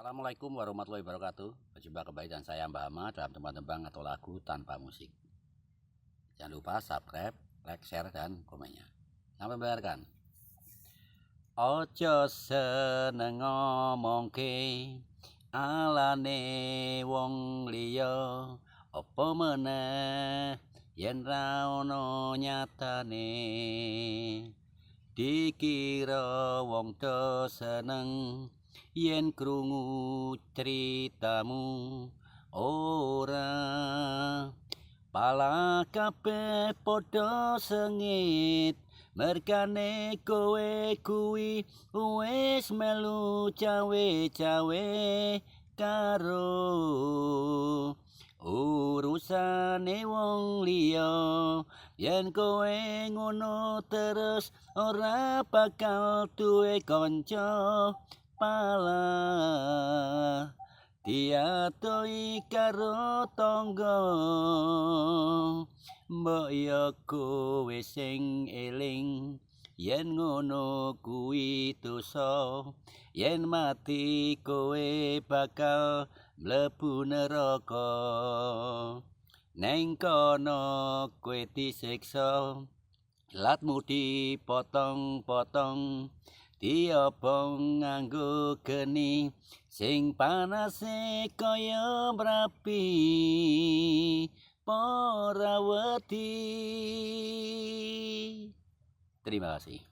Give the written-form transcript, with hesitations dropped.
Assalamualaikum warahmatullahi wabarakatuh. Berjumpa kembali dengan saya Mbah Hama dalam tembang-tembang atau lagu tanpa musik. Jangan lupa subscribe, like, share, dan komennya. Sampai mendengarkan. Ojo seneng ngomongke alane wong liya, apa meneh yen ra ono nyatane. Dikira wong do seneng yen krungu critamu, ora pala kabeh padha sengit, mergane kowe kuwi wis melu cawe-cawe karo urusane wong liya. Yen kowe ngono terus ora bakal duwe kanca pala diatoi karo tangga. Mbok ya kowe sing eling, yen ngono kuwi dosa, yen mati kowe bakal mlebu neraka. Neng kono kowe disiksa, latmu dipotong-potong, diobong nganggo geni sing panase kaya mrapi para wedi. Terima kasih.